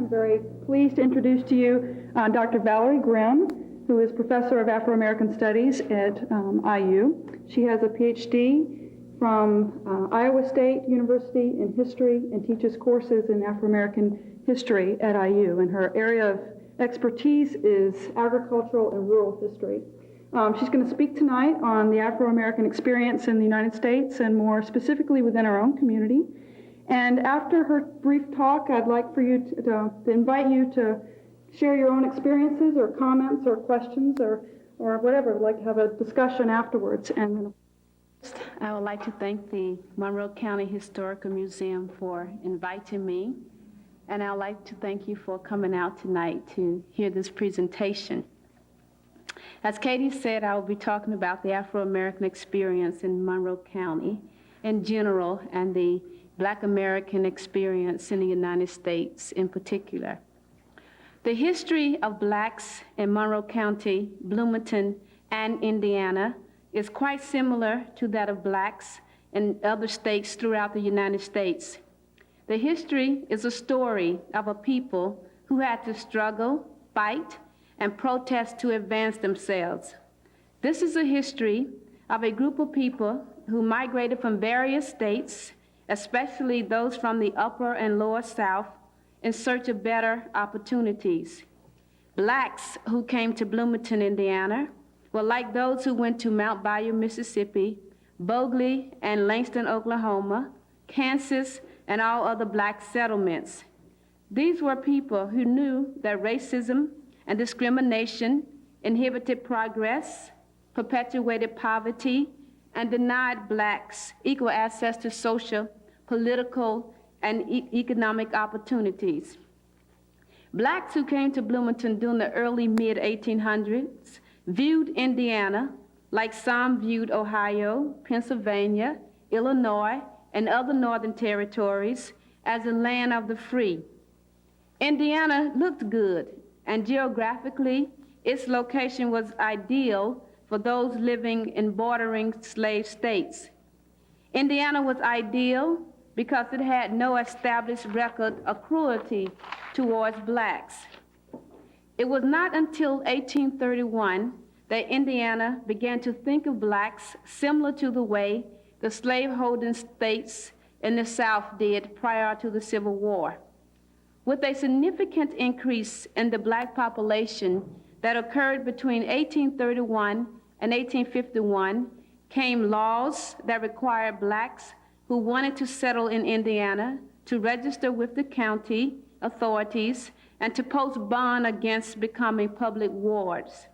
I'm very pleased to introduce to you Dr. Valerie Grimm, who is Professor of Afro-American Studies at IU. She has a PhD from Iowa State University in history and teaches courses in Afro-American history at IU. And her area of expertise is agricultural and rural history. She's going to speak tonight on the Afro-American experience in the United States and more specifically within our own community. And after her brief talk, I'd like for you to invite you to share your own experiences or comments or questions or whatever. I'd like to have a discussion afterwards. And I would like to thank the Monroe County Historical Museum for inviting me. And I'd like to thank you for coming out tonight to hear this presentation. As Katie said, I will be talking about the Afro-American experience in Monroe County in general and the Black American experience in the United States in particular. The history of blacks in Monroe County, Bloomington, and Indiana is quite similar to that of blacks in other states throughout the United States. The history is a story of a people who had to struggle, fight, and protest to advance themselves. This is a history of a group of people who migrated from various states, especially those from the upper and lower South, in search of better opportunities. Blacks who came to Bloomington, Indiana, were like those who went to Mount Bayou, Mississippi, Bogley and Langston, Oklahoma, Kansas, and all other black settlements. These were people who knew that racism and discrimination inhibited progress, perpetuated poverty, and denied blacks equal access to social, political, and economic opportunities. Blacks who came to Bloomington during the early mid-1800s viewed Indiana like some viewed Ohio, Pennsylvania, Illinois, and other northern territories as a land of the free. Indiana looked good, and geographically, its location was ideal for those living in bordering slave states. Indiana was ideal because it had no established record of cruelty towards blacks. It was not until 1831 that Indiana began to think of blacks similar to the way the slaveholding states in the South did prior to the Civil War. With a significant increase in the black population that occurred between 1831 and 1851 came laws that required blacks who wanted to settle in Indiana to register with the county authorities and to post bond against becoming public wards.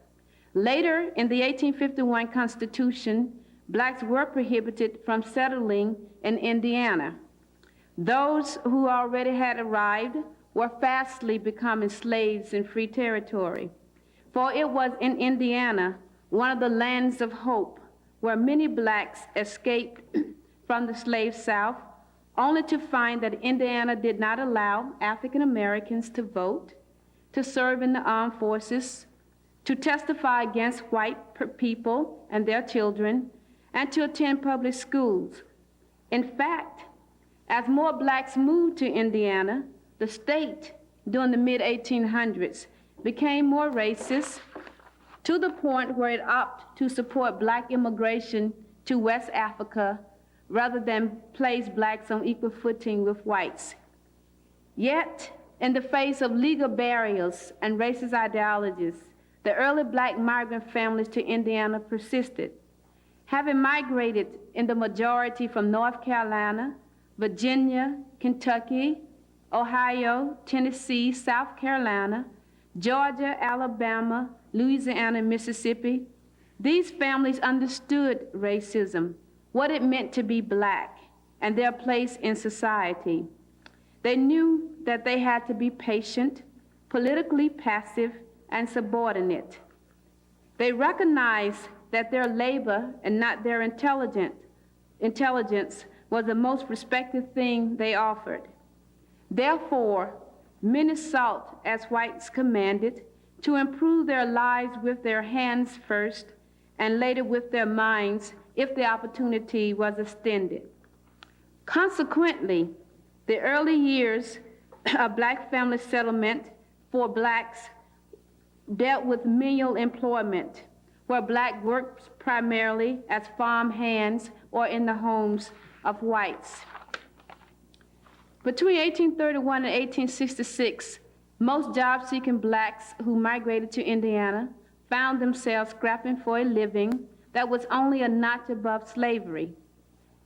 Later, in the 1851 Constitution, blacks were prohibited from settling in Indiana. Those who already had arrived were fastly becoming slaves in free territory. For it was in Indiana, one of the lands of hope, where many blacks escaped from the slave South, only to find that Indiana did not allow African Americans to vote, to serve in the armed forces, to testify against white people and their children, and to attend public schools. In fact, as more blacks moved to Indiana, the state during the mid-1800s became more racist to the point where it opted to support black immigration to West Africa rather than place blacks on equal footing with whites. Yet, in the face of legal barriers and racist ideologies, the early black migrant families to Indiana persisted. Having migrated in the majority from North Carolina, Virginia, Kentucky, Ohio, Tennessee, South Carolina, Georgia, Alabama, Louisiana, and Mississippi, these families understood racism, what it meant to be black, and their place in society. They knew that they had to be patient, politically passive, and subordinate. They recognized that their labor and not their intelligence was the most respected thing they offered. Therefore, many sought, as whites commanded, to improve their lives with their hands first and later with their minds if the opportunity was extended. Consequently, the early years a black family settlement for blacks dealt with menial employment, where black worked primarily as farm hands or in the homes of whites. Between 1831 and 1866, most job-seeking blacks who migrated to Indiana found themselves scrapping for a living that was only a notch above slavery.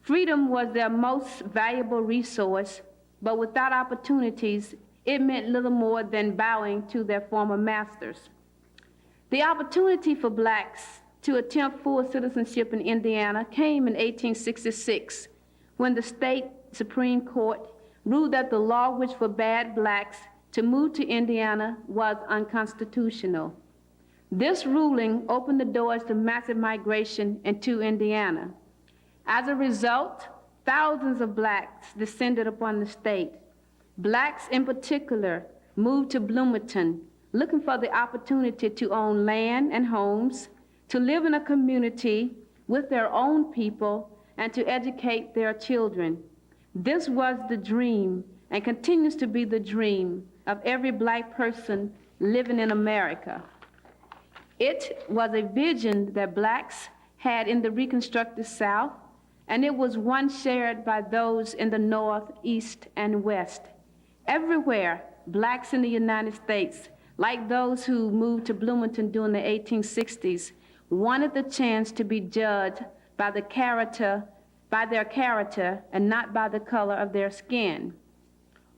Freedom was their most valuable resource, but without opportunities, it meant little more than bowing to their former masters. The opportunity for blacks to attempt full citizenship in Indiana came in 1866, when the state Supreme Court ruled that the law which forbade blacks to move to Indiana was unconstitutional. This ruling opened the doors to massive migration into Indiana. As a result, thousands of blacks descended upon the state. Blacks in particular moved to Bloomington, looking for the opportunity to own land and homes, to live in a community with their own people, and to educate their children. This was the dream, and continues to be the dream, of every black person living in America. It was a vision that blacks had in the Reconstructed South, and it was one shared by those in the North, East, and West. Everywhere, blacks in the United States, like those who moved to Bloomington during the 1860s, wanted the chance to be judged by their character and not by the color of their skin.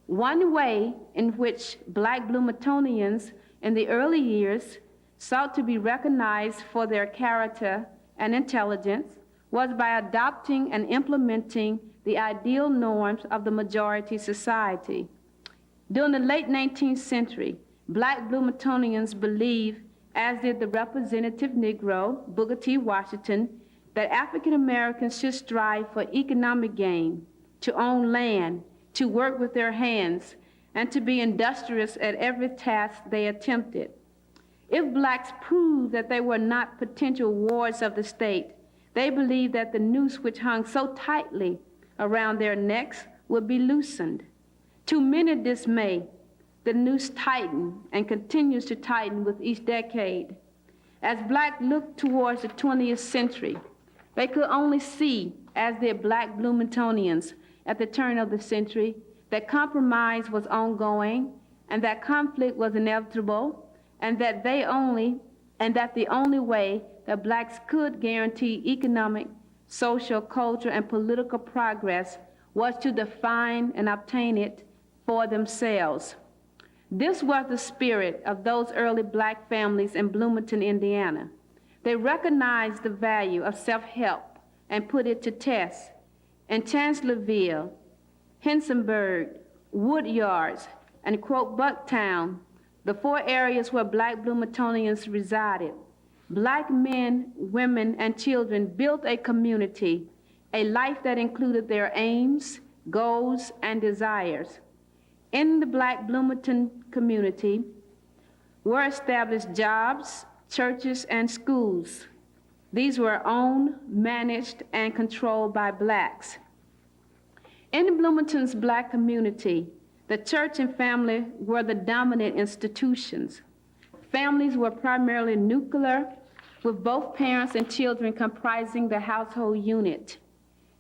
One way in which black Bloomingtonians in the early years sought to be recognized for their character and intelligence was by adopting and implementing the ideal norms of the majority society. During the late 19th century, black Bloomingtonians believed, as did the representative Negro, Booker T. Washington, that African Americans should strive for economic gain, to own land, to work with their hands, and to be industrious at every task they attempted. If blacks proved that they were not potential wards of the state, they believed that the noose which hung so tightly around their necks would be loosened. To many dismay, the noose tightened and continues to tighten with each decade. As blacks looked towards the 20th century, they could only see, as did black Bloomingtonians at the turn of the century, that compromise was ongoing and that conflict was inevitable, and that the only way that blacks could guarantee economic, social, cultural, and political progress was to define and obtain it for themselves. This was the spirit of those early black families in Bloomington, Indiana. They recognized the value of self-help and put it to test. In Chancellorsville, Hinsonburg, Woodyards, and quote, Bucktown, the four areas where black Bloomingtonians resided, black men, women, and children built a community, a life that included their aims, goals, and desires. In the black Bloomington community were established jobs, churches, and schools. These were owned, managed, and controlled by blacks. In Bloomington's black community, the church and family were the dominant institutions. Families were primarily nuclear, with both parents and children comprising the household unit.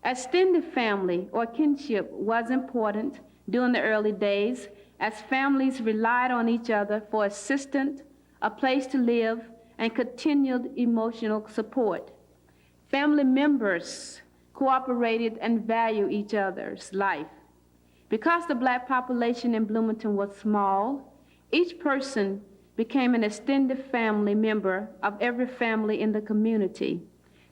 Extended family or kinship was important during the early days, as families relied on each other for assistance, a place to live, and continued emotional support. Family members cooperated and valued each other's life. Because the black population in Bloomington was small, each person became an extended family member of every family in the community.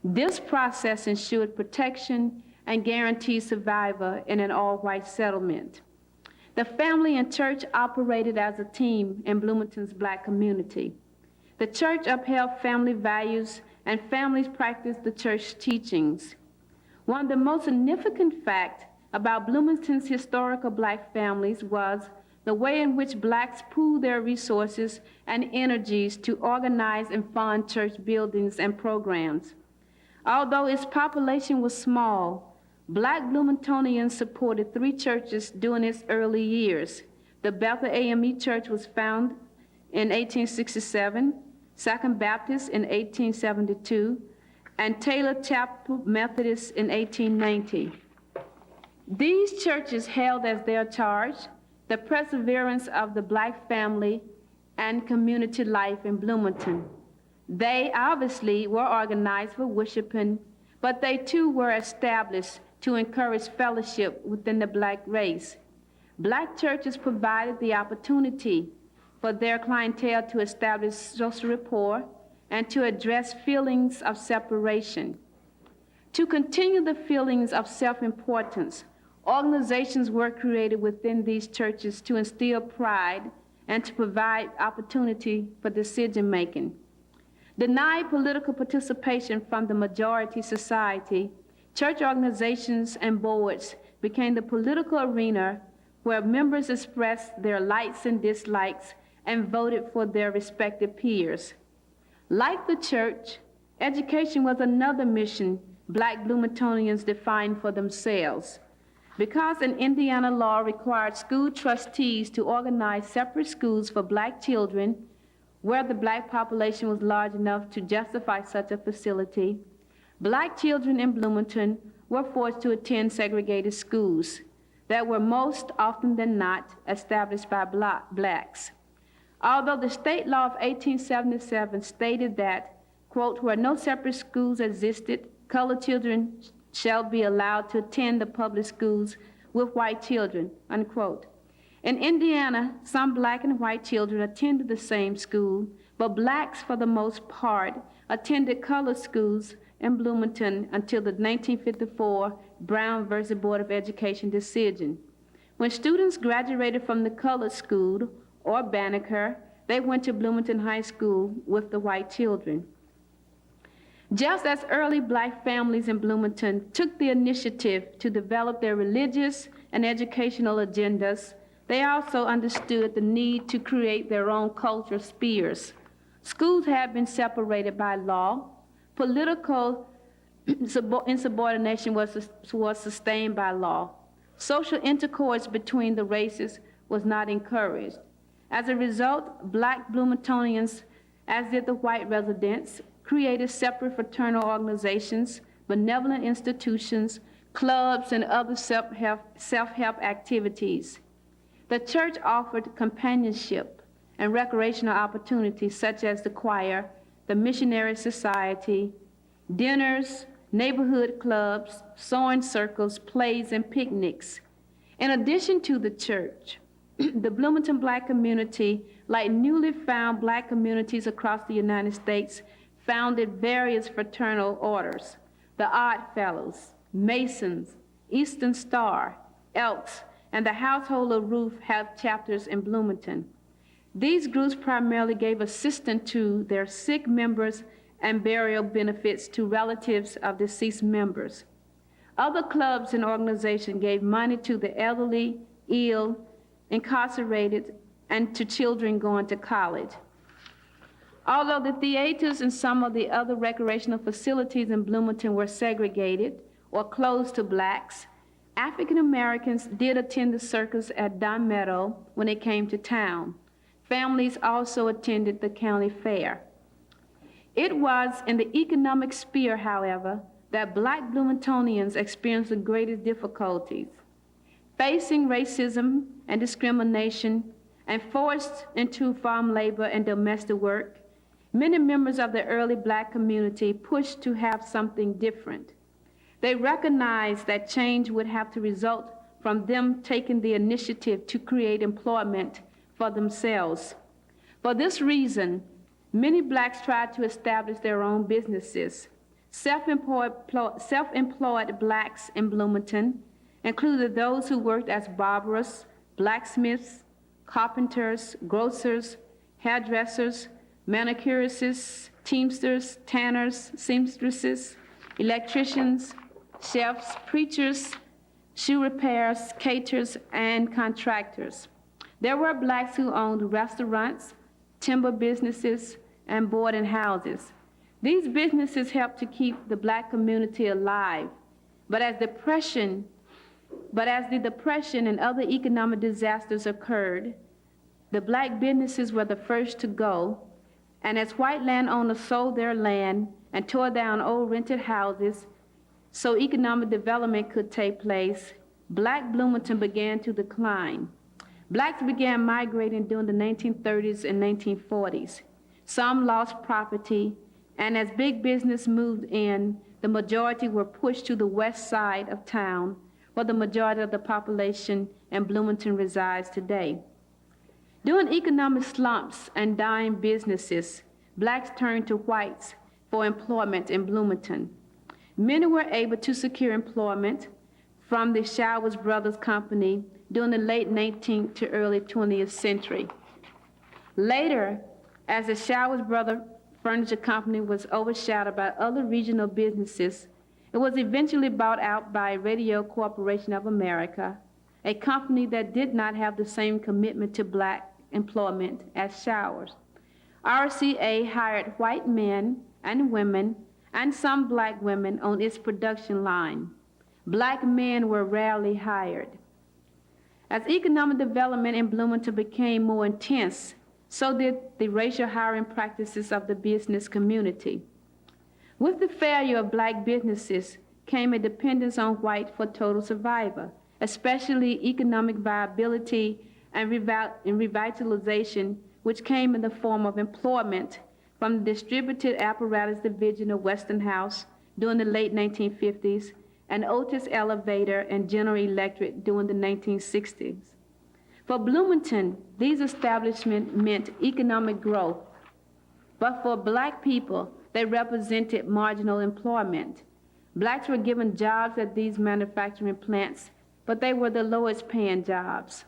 This process ensured protection and guaranteed survival in an all-white settlement. The family and church operated as a team in Bloomington's black community. The church upheld family values, and families practiced the church teachings. One of the most significant facts about Bloomington's historical black families was the way in which blacks pooled their resources and energies to organize and fund church buildings and programs. Although its population was small, black Bloomingtonians supported 3 churches during its early years: The Bethel AME Church was founded in 1867, Second Baptist in 1872, and Taylor Chapel Methodist in 1890. These churches held as their charge the perseverance of the Black family and community life in Bloomington. They obviously were organized for worshiping, but they too were established to encourage fellowship within the Black race. Black churches provided the opportunity for their clientele to establish social rapport and to address feelings of separation. To continue the feelings of self-importance, organizations were created within these churches to instill pride and to provide opportunity for decision-making. Denied political participation from the majority society, church organizations and boards became the political arena where members expressed their likes and dislikes and voted for their respective peers. Like the church, education was another mission Black Bloomingtonians defined for themselves. Because an Indiana law required school trustees to organize separate schools for Black children, where the Black population was large enough to justify such a facility, Black children in Bloomington were forced to attend segregated schools that were most often than not established by Blacks. Although the state law of 1877 stated that, quote, where no separate schools existed, colored children shall be allowed to attend the public schools with white children, unquote. In Indiana, some Black and white children attended the same school, but Blacks, for the most part, attended colored schools in Bloomington until the 1954 Brown versus Board of Education decision. When students graduated from the colored school or Banneker, they went to Bloomington High School with the white children. Just as early Black families in Bloomington took the initiative to develop their religious and educational agendas, they also understood the need to create their own cultural spheres. Schools had been separated by law. Political insubordination was sustained by law. Social intercourse between the races was not encouraged. As a result, Black Bloomingtonians, as did the white residents, created separate fraternal organizations, benevolent institutions, clubs, and other self-help activities. The church offered companionship and recreational opportunities such as the choir, the missionary society, dinners, neighborhood clubs, sewing circles, plays, and picnics. In addition to the church, the Bloomington Black community, like newly found Black communities across the United States, founded various fraternal orders: the Odd Fellows, Masons, Eastern Star, Elks, and the Household of Ruth have chapters in Bloomington. These groups primarily gave assistance to their sick members and burial benefits to relatives of deceased members. Other clubs and organizations gave money to the elderly, ill, incarcerated, and to children going to college. Although the theaters and some of the other recreational facilities in Bloomington were segregated or closed to Blacks, African Americans did attend the circus at Don Meadow when they came to town. Families also attended the county fair. It was in the economic sphere, however, that Black Bloomingtonians experienced the greatest difficulties. Facing racism and discrimination and forced into farm labor and domestic work, many members of the early Black community pushed to have something different. They recognized that change would have to result from them taking the initiative to create employment for themselves. For this reason, many Blacks tried to establish their own businesses. Self-employed Blacks in Bloomington included those who worked as barbers, blacksmiths, carpenters, grocers, hairdressers, manicurists, teamsters, tanners, seamstresses, electricians, chefs, preachers, shoe repairs, caterers, and contractors. There were Blacks who owned restaurants, timber businesses, and boarding houses. These businesses helped to keep the Black community alive, but as depression But as the Depression and other economic disasters occurred, the black businesses were the first to go, and as white landowners sold their land and tore down old rented houses so economic development could take place, black Bloomington began to decline. Blacks began migrating during the 1930s and 1940s. Some lost property, and as big business moved in, the majority were pushed to the west side of town, where the majority of the population in Bloomington resides today. During economic slumps and dying businesses, blacks turned to whites for employment in Bloomington. Many were able to secure employment from the Showers Brothers Company during the late 19th to early 20th century. Later, as the Showers Brothers Furniture Company was overshadowed by other regional businesses, it was eventually bought out by Radio Corporation of America, a company that did not have the same commitment to black employment as Showers. RCA hired white men and women and some black women on its production line. Black men were rarely hired. As economic development in Bloomington became more intense, so did the racial hiring practices of the business community. With the failure of black businesses came a dependence on white for total survival, especially economic viability and revitalization, which came in the form of employment from the Distributed Apparatus Division of Westinghouse during the late 1950s and Otis Elevator and General Electric during the 1960s. For Bloomington, these establishments meant economic growth, but for black people, they represented marginal employment. Blacks were given jobs at these manufacturing plants, but they were the lowest paying jobs.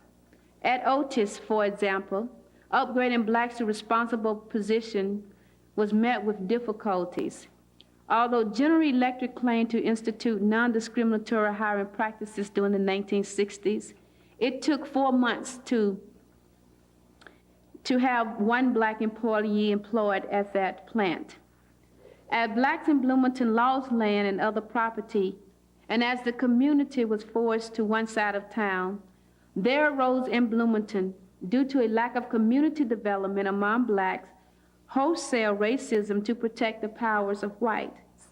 At Otis, for example, upgrading blacks to responsible position was met with difficulties. Although General Electric claimed to institute non-discriminatory hiring practices during the 1960s, it took 4 months to have one black employee employed at that plant. As blacks in Bloomington lost land and other property, and as the community was forced to one side of town, there arose in Bloomington, due to a lack of community development among blacks, wholesale racism to protect the powers of whites.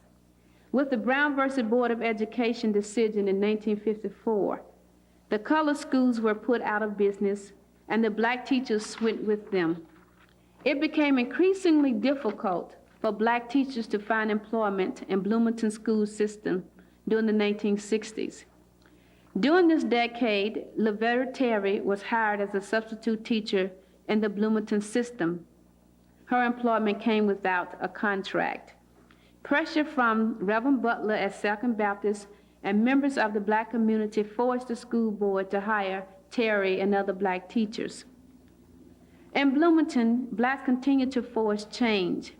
With the Brown versus Board of Education decision in 1954, the colored schools were put out of business and the black teachers went with them. It became increasingly difficult for black teachers to find employment in Bloomington school system during the 1960s. During this decade, Lavera Terry was hired as a substitute teacher in the Bloomington system. Her employment came without a contract. Pressure from Reverend Butler at Second Baptist and members of the black community forced the school board to hire Terry and other black teachers. In Bloomington, blacks continued to force change.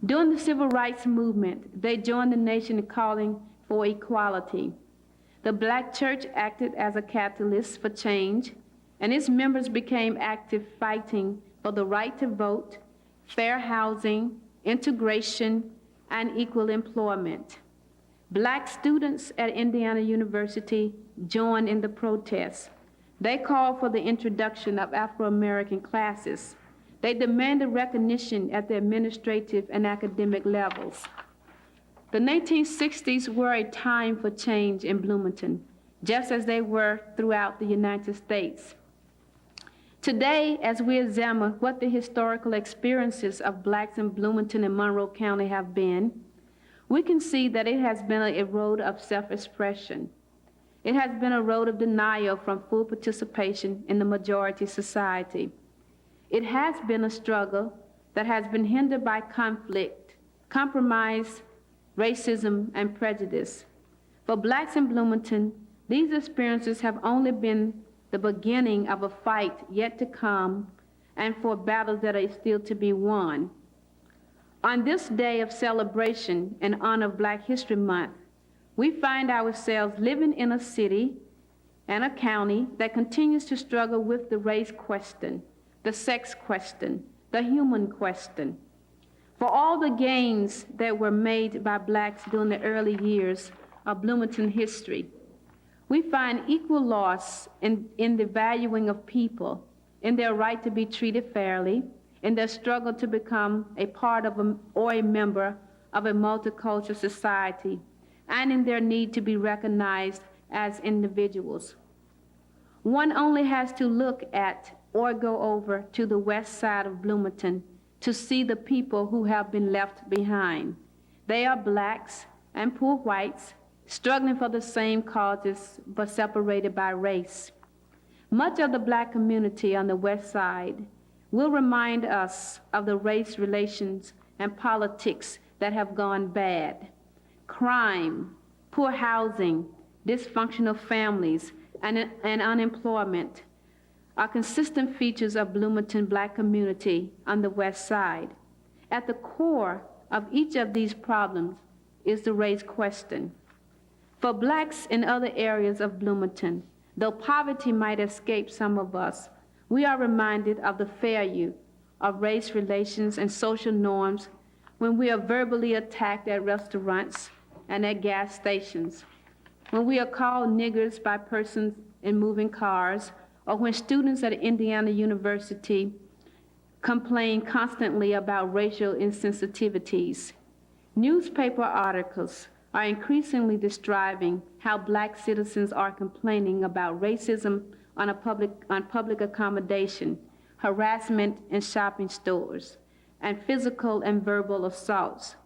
During the civil rights movement, they joined the nation in calling for equality. The black church acted as a catalyst for change, and its members became active fighting for the right to vote, fair housing, integration, and equal employment. Black students at Indiana University joined in the protests. They called for the introduction of Afro-American classes. They demanded recognition at the administrative and academic levels. The 1960s were a time for change in Bloomington, just as they were throughout the United States. Today, as we examine what the historical experiences of blacks in Bloomington and Monroe County have been, we can see that it has been a road of self-expression. It has been a road of denial from full participation in the majority society. It has been a struggle that has been hindered by conflict, compromise, racism, and prejudice. For blacks in Bloomington, these experiences have only been the beginning of a fight yet to come and for battles that are still to be won. On this day of celebration in honor of Black History Month, we find ourselves living in a city and a county that continues to struggle with the race question, the sex question, the human question. For all the gains that were made by blacks during the early years of Bloomington history, We find equal loss in the valuing of people, in their right to be treated fairly, in their struggle to become a part of or a member of a multicultural society, and in their need to be recognized as individuals. One only has to look at or go over to the west side of Bloomington to see the people who have been left behind. They are blacks and poor whites, struggling for the same causes but separated by race. Much of the black community on the west side will remind us of the race relations and politics that have gone bad. Crime, poor housing, dysfunctional families, and unemployment are consistent features of Bloomington black community on the west side. At the core of each of these problems is the race question. For blacks in other areas of Bloomington, though poverty might escape some of us, we are reminded of the failure of race relations and social norms when we are verbally attacked at restaurants and at gas stations, when we are called niggers by persons in moving cars, or when students at Indiana University complain constantly about racial insensitivities. Newspaper articles are increasingly describing how black citizens are complaining about racism on public accommodation, harassment in shopping stores, and physical and verbal assaults.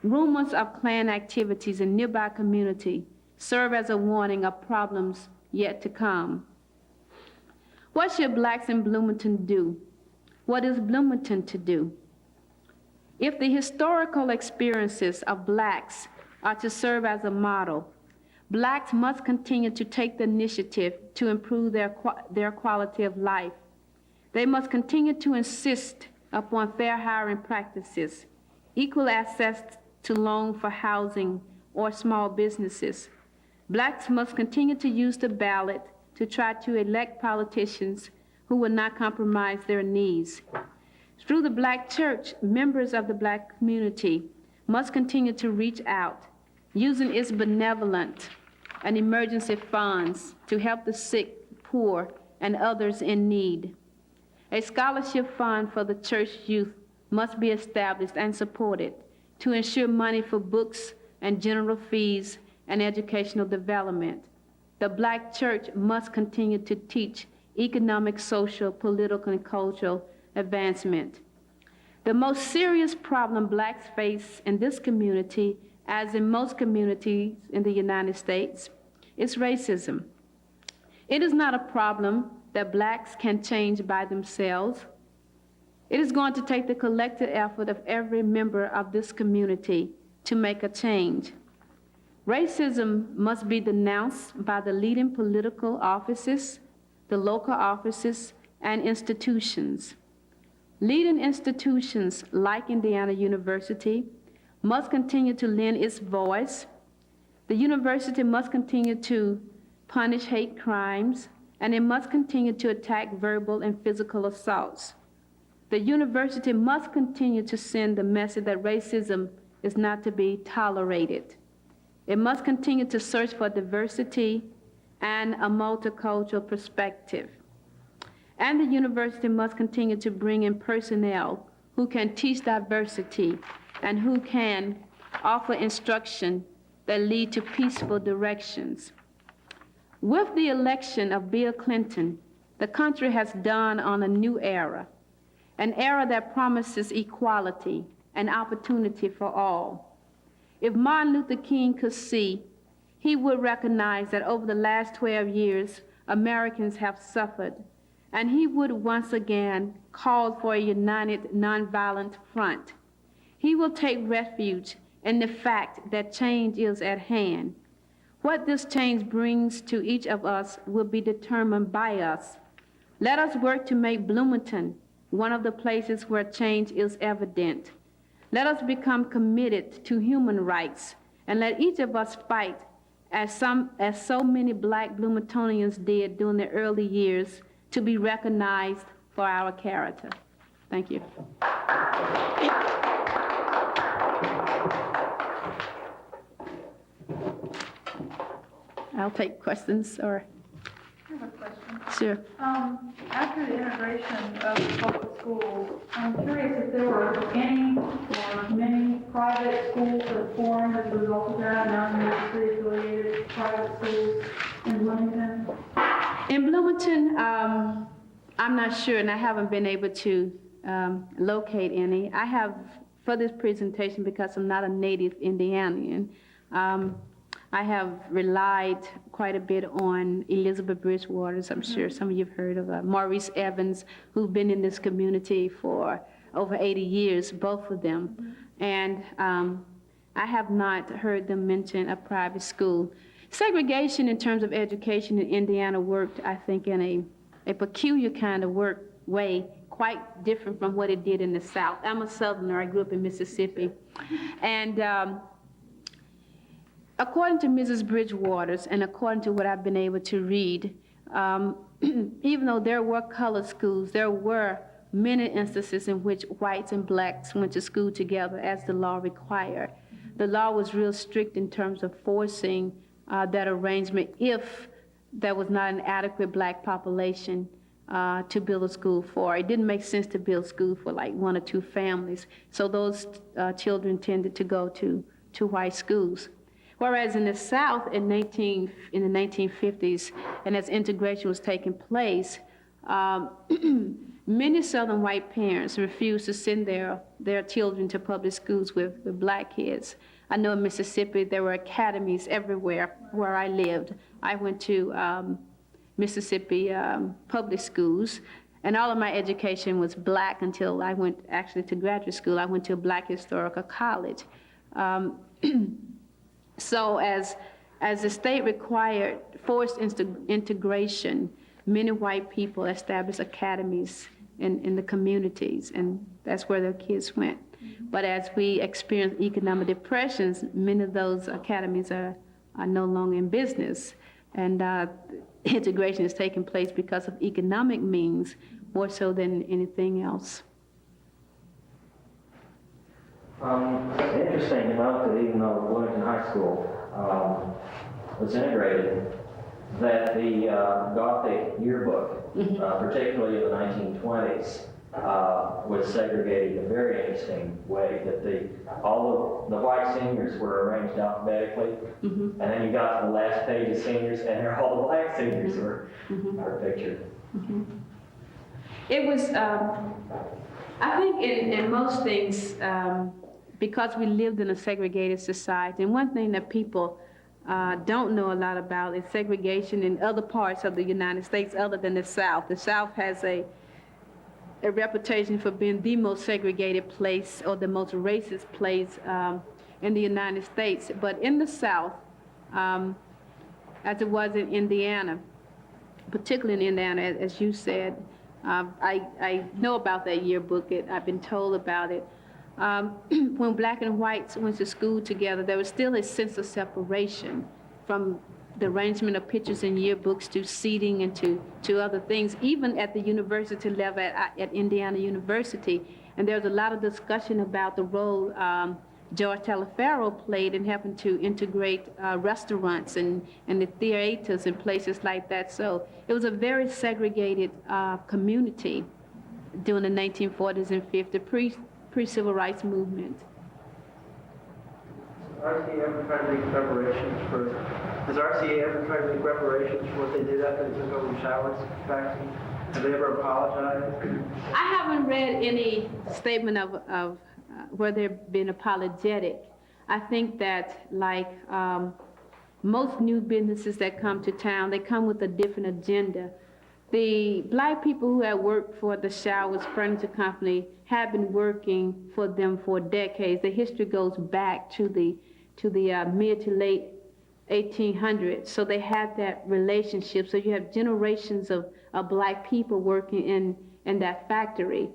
Rumors of Klan activities in nearby community serve as a warning of problems yet to come. What should blacks in Bloomington do? What is Bloomington to do? If the historical experiences of blacks are to serve as a model, blacks must continue to take the initiative to improve their quality of life. They must continue to insist upon fair hiring practices, equal access to loan for housing or small businesses. Blacks must continue to use the ballot to try to elect politicians who will not compromise their needs. Through the Black church, members of the black community must continue to reach out, using its benevolent and emergency funds to help the sick, poor, and others in need. A scholarship fund for the church youth must be established and supported to ensure money for books and general fees and educational development. The Black church must continue to teach economic, social, political, and cultural advancement. The most serious problem blacks face in this community, as in most communities in the United States, is racism. It is not a problem that blacks can change by themselves. It is going to take the collective effort of every member of this community to make a change. Racism must be denounced by the leading political offices, the local offices, and institutions. Leading institutions like Indiana University must continue to lend its voice. The university must continue to punish hate crimes, and it must continue to attack verbal and physical assaults. The university must continue to send the message that racism is not to be tolerated. It must continue to search for diversity and a multicultural perspective. And the university must continue to bring in personnel who can teach diversity and who can offer instruction that lead to peaceful directions. With the election of Bill Clinton, the country has dawned on a new era, an era that promises equality and opportunity for all. If Martin Luther King could see, he would recognize that over the last 12 years, Americans have suffered, and he would once again call for a united, nonviolent front. He will take refuge in the fact that change is at hand. What this change brings to each of us will be determined by us. Let us work to make Bloomington one of the places where change is evident. Let us become committed to human rights, and let each of us fight as so many black Bloomingtonians did during the early years to be recognized for our character. Thank you. I'll take questions or, I have a question. sure. After the integration of public schools, I'm curious if there were any or many private schools that formed as a result of that, non-university affiliated private schools in Bloomington. In Bloomington, I'm not sure, and I haven't been able to locate any. I have, for this presentation, because I'm not a native Indianian, I have relied quite a bit on Elizabeth Bridgewater's. I'm sure some of you have heard of Maurice Evans, who've been in this community for over 80 years, both of them. And I have not heard them mention a private school. Segregation in terms of education in Indiana worked, I think, in a peculiar kind of way, quite different from what it did in the South. I'm a Southerner. I grew up in Mississippi. And according to Mrs. Bridgewater's and according to what I've been able to read, even though there were colored schools, there were many instances in which whites and blacks went to school together as the law required. The law was real strict in terms of forcing that arrangement if there was not an adequate black population to build a school for. It didn't make sense to build school for like 1 or 2 families, so those children tended to go to white schools. Whereas in the South in the 1950s, and as integration was taking place, many Southern white parents refused to send their children to public schools with black kids. I know in Mississippi there were academies everywhere where I lived. I went to Mississippi public schools, and all of my education was black until I went actually to graduate school. I went to a black historical college. So as the state required forced integration, many white people established academies in the communities, and that's where their kids went. But as we experienced economic depressions, many of those academies are no longer in business, and integration is taking place because of economic means more so than anything else. It's interesting to note that even though Bloomington High School was integrated, that the Gothic yearbook, particularly in the 1920s, was segregated in a very interesting way. That all of the white seniors were arranged alphabetically, and then you got to the last page of seniors, and there all the black seniors were pictured. It was, I think, in most things. Because we lived in a segregated society. And one thing that people don't know a lot about is segregation in other parts of the United States other than the South. The South has a reputation for being the most segregated place or the most racist place in the United States. But in the South, as it was in Indiana, particularly in Indiana, as you said, I know about that yearbook. I've been told about it. When black and whites went to school together, there was still a sense of separation from the arrangement of pictures in yearbooks to seating and to other things, even at the university level at Indiana University. And there's a lot of discussion about the role George Taliaferro played in helping to integrate restaurants and the theaters and places like that. So it was a very segregated community during the 1940s and 50s, pre-civil rights movement. RCA ever tried to make reparations for? Has RCA ever tried to make reparations for what they did after they took over the showers factory? Have they ever apologized? I haven't read any statement of where they've been apologetic. I think that like most new businesses that come to town, they come with a different agenda. The black people who had worked for the Showers Furniture Company have been working for them for decades. The history goes back to the mid to late 1800s. So they had that relationship. So you have generations of black people working in that factory.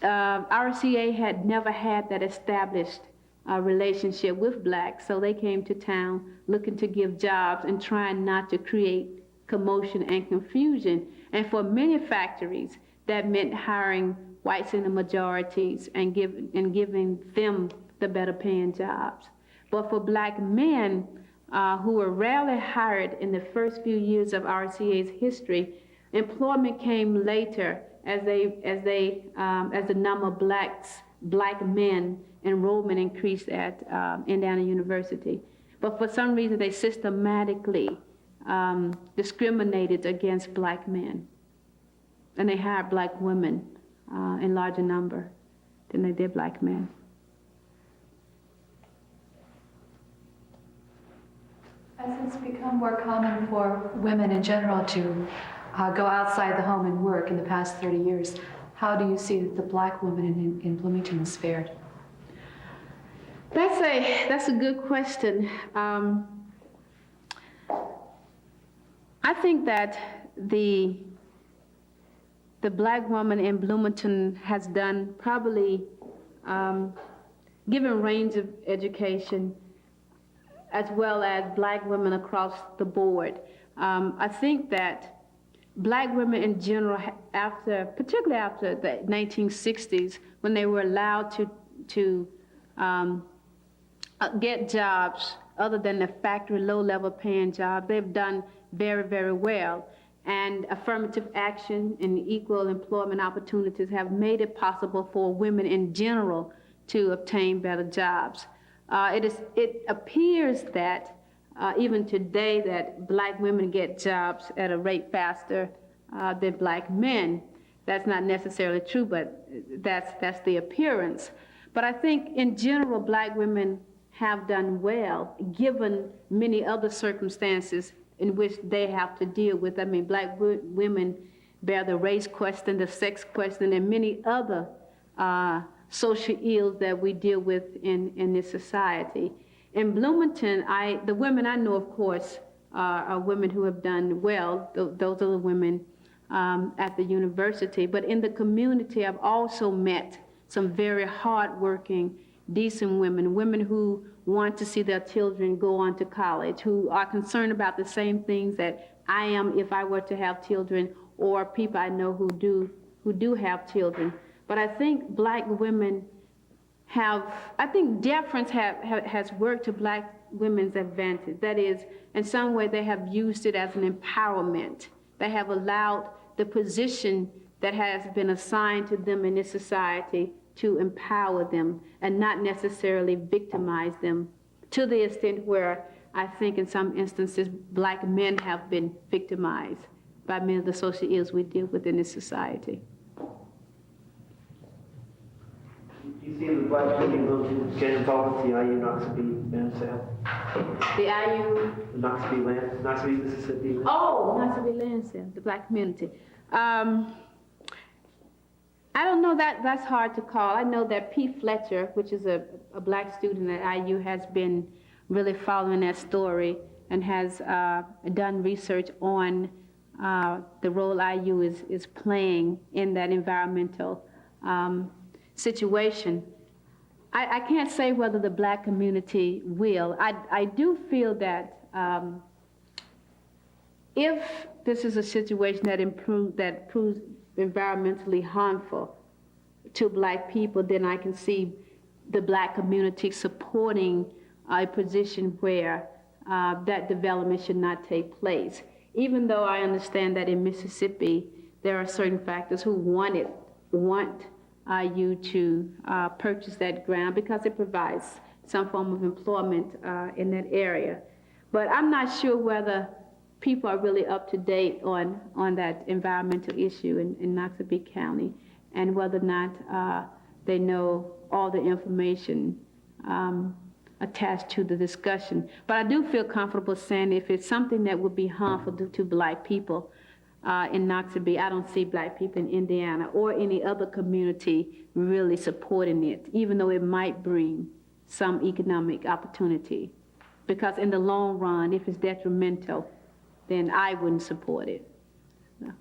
RCA had never had that established relationship with blacks. So they came to town looking to give jobs and trying not to create commotion and confusion. And for many factories, that meant hiring whites in the majorities and giving them the better paying jobs. But for black men, who were rarely hired in the first few years of RCA's history. Employment came later as the number of black men enrollment increased at Indiana University. But for some reason, they systematically discriminated against black men. And they hired black women in larger number than they did black men. As it's become more common for women in general to go outside the home and work in the past 30 years, how do you see that the black woman in Bloomington has fared? That's a good question. I think that the black woman in Bloomington has done probably, given range of education, as well as black women across the board. I think that black women in general, particularly after the 1960s, when they were allowed to get jobs other than the factory low-level paying job, they've done very, very well. And affirmative action and equal employment opportunities have made it possible for women in general to obtain better jobs. It appears that even today that black women get jobs at a rate faster than black men. That's not necessarily true, but that's the appearance. But I think in general, black women have done well, given many other circumstances in which they have to deal with. I mean, black women bear the race question, the sex question, and many other social ills that we deal with in this society. In Bloomington, the women I know, of course, are women who have done well. Those are the women at the university. But in the community, I've also met some very hardworking, decent women who want to see their children go on to college, who are concerned about the same things that I am if I were to have children, or people I know who do have children. But I think black women I think deference has worked to black women's advantage. That is, in some way they have used it as an empowerment. They have allowed the position that has been assigned to them in this society to empower them and not necessarily victimize them, to the extent where I think in some instances black men have been victimized by many of the social ills we deal with in this society. You see the black women get involved with the IU Knoxville land sale? The IU? The Knoxville, Mississippi. Oh, Knoxville land sale, the black community. I don't know, that's hard to call. I know that Pete Fletcher, which is a black student at IU, has been really following that story and has done research on the role IU is playing in that environmental situation. I can't say whether the black community will. I do feel that if this is a situation that proves environmentally harmful to black people, then I can see the black community supporting a position where that development should not take place. Even though I understand that in Mississippi, there are certain factors who want IU to purchase that ground because it provides some form of employment in that area. But I'm not sure whether people are really up to date on that environmental issue in Knoxville County, and whether or not they know all the information attached to the discussion. But I do feel comfortable saying if it's something that would be harmful to black people in Knoxville, I don't see black people in Indiana or any other community really supporting it, even though it might bring some economic opportunity. Because in the long run, if it's detrimental, then I wouldn't support it. No.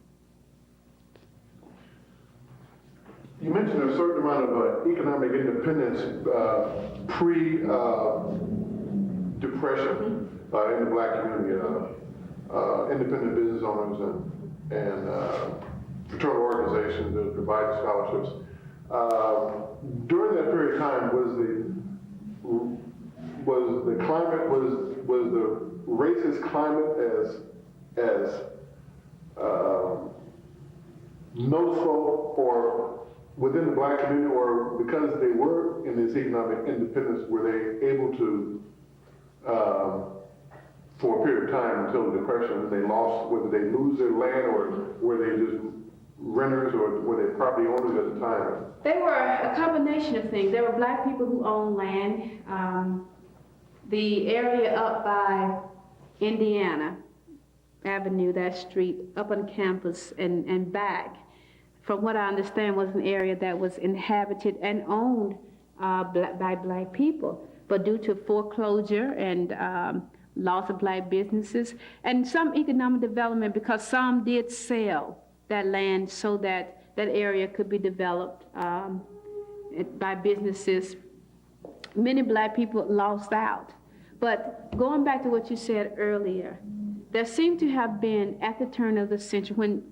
You mentioned a certain amount of economic independence pre-depression in the black community. Independent business owners and fraternal organizations that provide scholarships. During that period of time, was was the climate, was the racist climate as noticeable or within the black community, or because they were in this economic independence, were they able to, for a period of time until the Depression, they lost, whether they lose their land or were they just renters or were they property owners at the time? They were a combination of things. There were black people who owned land. The area up by Indiana Avenue, that street, up on campus and back, from what I understand, was an area that was inhabited and owned by black people. But due to foreclosure and loss of black businesses and some economic development, because some did sell that land so that that area could be developed by businesses, many black people lost out. But going back to what you said earlier, there seemed to have been, at the turn of the century,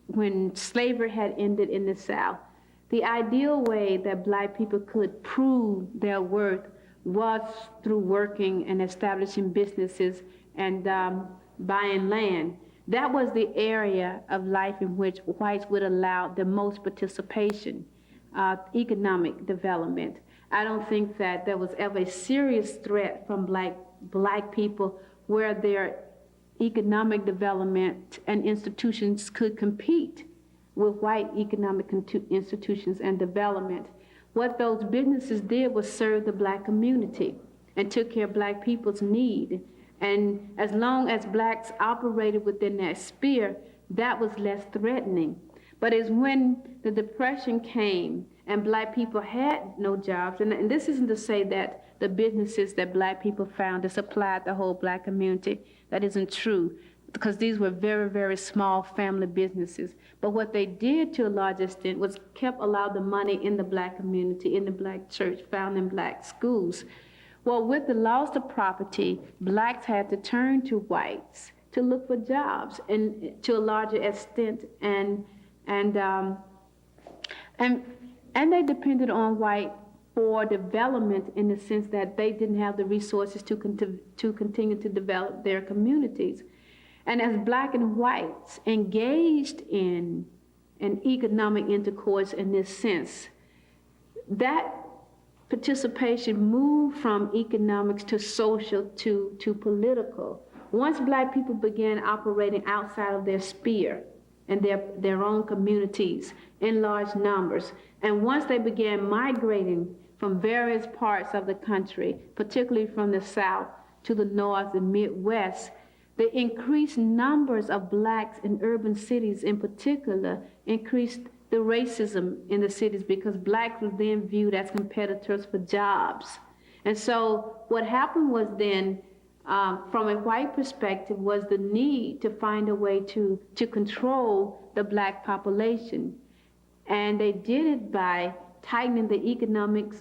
when slavery had ended in the South, the ideal way that black people could prove their worth was through working and establishing businesses and buying land. That was the area of life in which whites would allow the most participation, economic development. I don't think that there was ever a serious threat from black people where their economic development and institutions could compete with white economic institutions and development. What those businesses did was serve the black community and took care of black people's need. And as long as blacks operated within that sphere, that was less threatening. But it's when the Depression came and black people had no jobs, and this isn't to say that the businesses that black people found that supplied the whole black community, that isn't true, because these were very, very small family businesses. But what they did to a large extent was allowed the money in the black community, in the black church, found in black schools. Well, with the loss of property, blacks had to turn to whites to look for jobs, and to a larger extent, and they depended on white for development, in the sense that they didn't have the resources to continue to develop their communities. And as black and whites engaged in an economic intercourse in this sense, that participation moved from economics to social to political. Once black people began operating outside of their sphere and their own communities in large numbers, and once they began migrating from various parts of the country, particularly from the South to the North and Midwest, the increased numbers of blacks in urban cities in particular increased the racism in the cities, because blacks were then viewed as competitors for jobs. And so what happened was then, from a white perspective, was the need to find a way to control the black population. And they did it by tightening the economic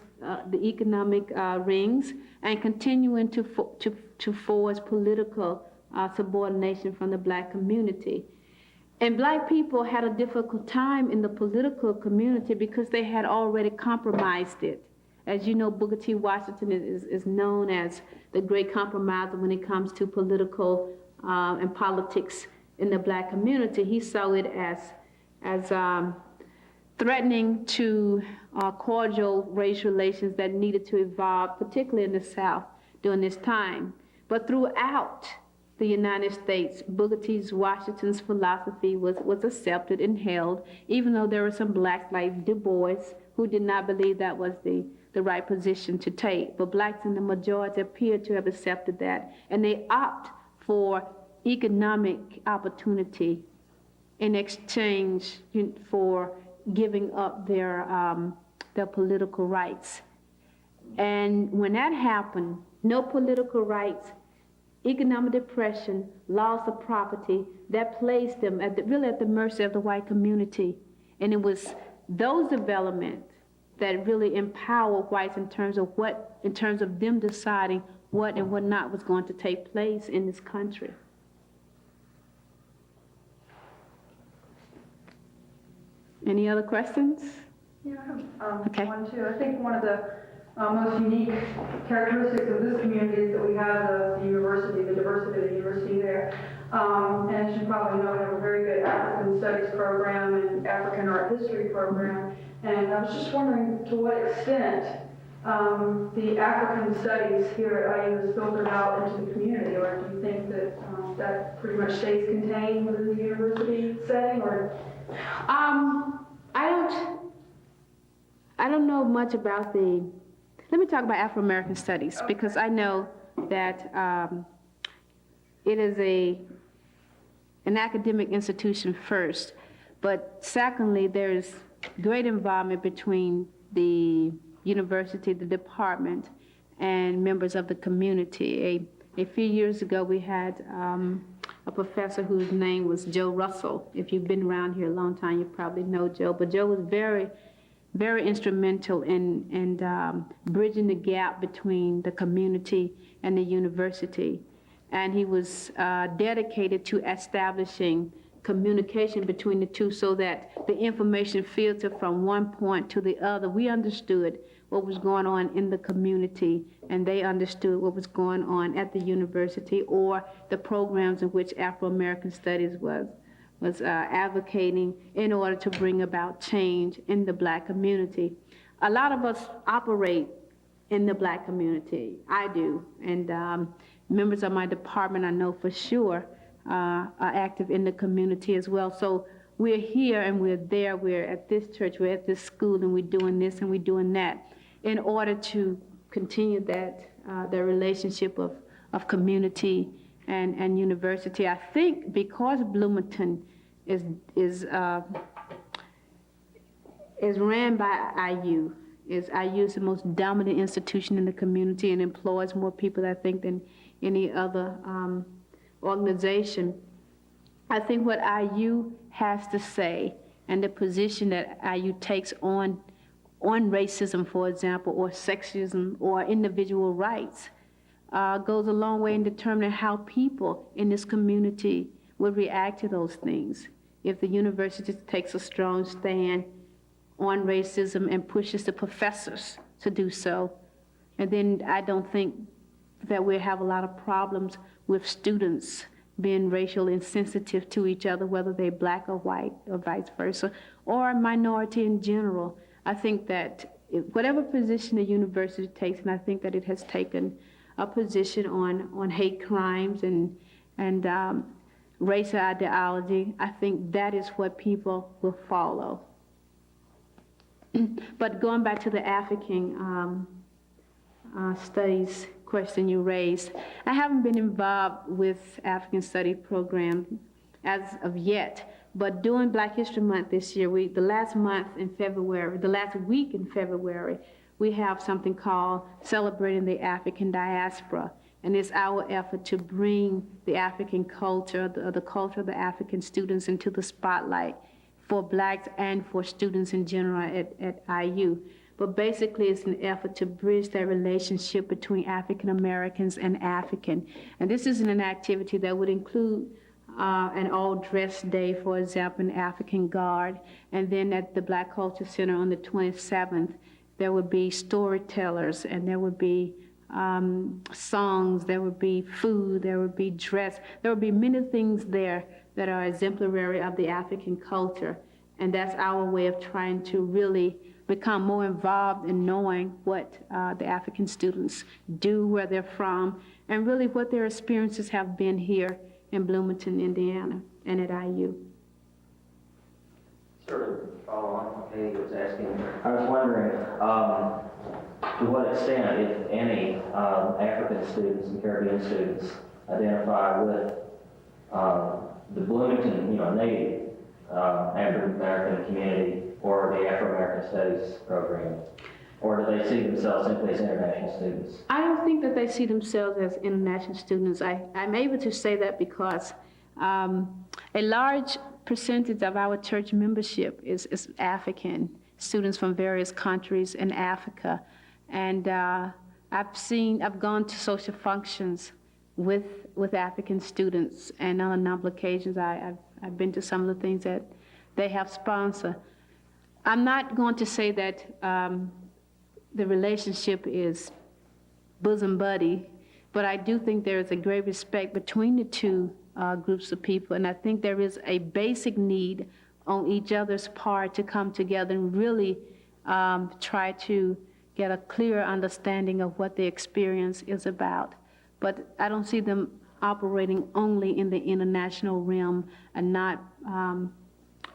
rings and continuing to force political subordination from the black community. And black people had a difficult time in the political community because they had already compromised it. As you know, Booker T. Washington is known as the great compromiser when it comes to political and politics in the black community. He saw it as threatening to cordial race relations that needed to evolve, particularly in the South during this time. But throughout the United States, Booker T. Washington's philosophy was accepted and held, even though there were some blacks like Du Bois who did not believe that was the right position to take. But blacks in the majority appeared to have accepted that, and they opt for economic opportunity in exchange for giving up their political rights. And when that happened, no political rights, economic depression, loss of property, that placed them really at the mercy of the white community. And it was those developments that really empowered whites in terms of them deciding what and what not was going to take place in this country. Any other questions? Yeah, I have Okay. one too. I think one of the most unique characteristics of this community history program, and I was just wondering to what extent the African studies here at IU is filtered out into the community, or do you think that that pretty much stays contained within the university setting, or? I don't know much about let me talk about Afro-American studies, because I know that it is an academic institution first, but secondly, there's great involvement between the university, the department, and members of the community. A few years ago, we had a professor whose name was Joe Russell. If you've been around here a long time, you probably know Joe, but Joe was very, very instrumental in bridging the gap between the community and the university. And he was dedicated to establishing communication between the two so that the information filtered from one point to the other. We understood what was going on in the community, and they understood what was going on at the university or the programs in which Afro-American Studies was advocating in order to bring about change in the Black community. A lot of us operate in the Black community. I do, and members of my department, I know for sure, are active in the community as well. So we're here and we're there, we're at this church, we're at this school, and we're doing this and we're doing that in order to continue that the relationship of community and university. I think because Bloomington is ran by IU, IU is the most dominant institution in the community and employs more people, I think, than any other organization. I think what IU has to say and the position that IU takes on racism, for example, or sexism or individual rights goes a long way in determining how people in this community will react to those things. If the university takes a strong stand on racism and pushes the professors to do so, and then I don't think that we have a lot of problems with students being racially insensitive to each other, whether they're Black or white or vice versa, or a minority in general. I think that whatever position the university takes, and I think that it has taken a position on hate crimes and racial ideology, I think that is what people will follow. But going back to the African studies question you raised, I haven't been involved with African study program as of yet, but during Black History Month this year, the last week in February, we have something called Celebrating the African Diaspora, and it's our effort to bring the African culture, the culture of the African students into the spotlight for Blacks and for students in general at IU. But basically, it's an effort to bridge that relationship between African Americans and African. And this isn't an activity that would include an all-dress day, for example, an African Guard. And then at the Black Culture Center on the 27th, there would be storytellers, and there would be songs, there would be food, there would be dress. There would be many things there that are exemplary of the African culture. And that's our way of trying to really become more involved in knowing what the African students do, where they're from, and really what their experiences have been here in Bloomington, Indiana, and at IU. Sort of follow on what Kay was asking. I was wondering to what extent, if any, African students and Caribbean students identify with the Bloomington, native African American community or the Afro-American Studies program, or do they see themselves simply as international students? I don't think that they see themselves as international students. I'm able to say that because a large percentage of our church membership is African students from various countries in Africa. And I've gone to social functions with African students, and on a number of occasions I've been to some of the things that they have sponsored. I'm not going to say that the relationship is bosom buddy, but I do think there is a great respect between the two groups of people, and I think there is a basic need on each other's part to come together and really try to get a clear understanding of what the experience is about. But I don't see them operating only in the international realm and not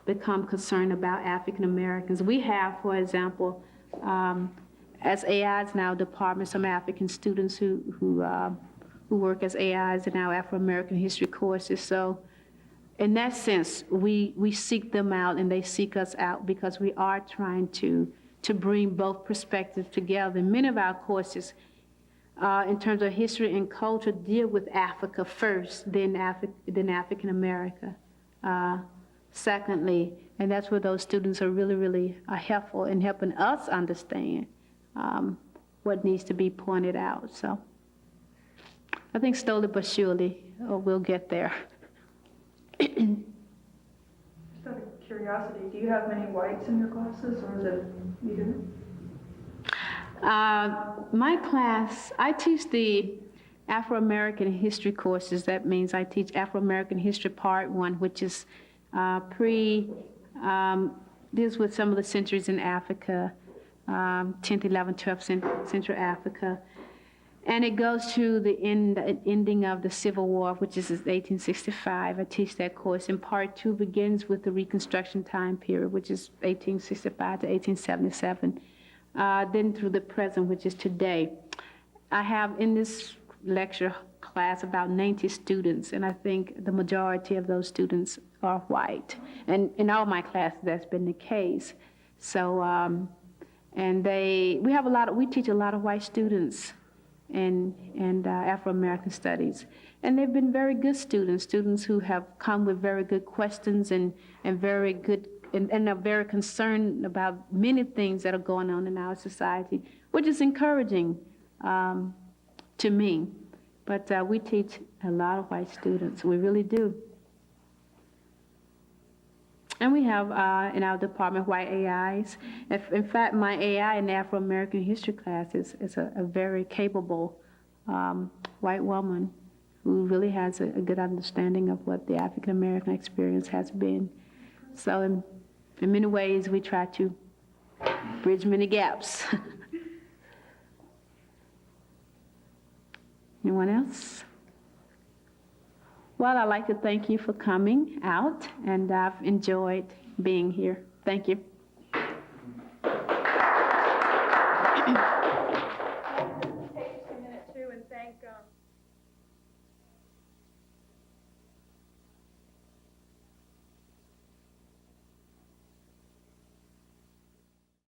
become concerned about African Americans. We have, for example, as AIs now department, some African students who work as AIs in our Afro-American history courses. So in that sense, we seek them out and they seek us out because we are trying to bring both perspectives together. And many of our courses, in terms of history and culture, deal with Africa first, then African America secondly. And that's where those students are really, really helpful in helping us understand what needs to be pointed out. So I think slowly but surely we'll get there. Just out of curiosity, do you have many whites in your classes, or is it either? My class, I teach the Afro-American history courses. That means I teach Afro-American history part 1, which is deals with some of the centuries in Africa, 10th, 11th, 12th century Africa. And it goes to the ending of the Civil War, which is 1865. I teach that course. And part 2 begins with the Reconstruction time period, which is 1865 to 1877. Then through the present, which is today. I have in this lecture class about 90 students, and I think the majority of those students are white. And in all my classes, that's been the case. So, and we teach a lot of white students in Afro-American studies. And they've been very good students who have come with very good questions and very good, and are very concerned about many things that are going on in our society, which is encouraging to me. But we teach a lot of white students, we really do. And we have in our department white AIs. In fact, my AI in the Afro-American history class is a very capable white woman who really has a good understanding of what the African-American experience has been. So in many ways, we try to bridge many gaps. Anyone else? Well, I'd like to thank you for coming out, and I've enjoyed being here. Thank you.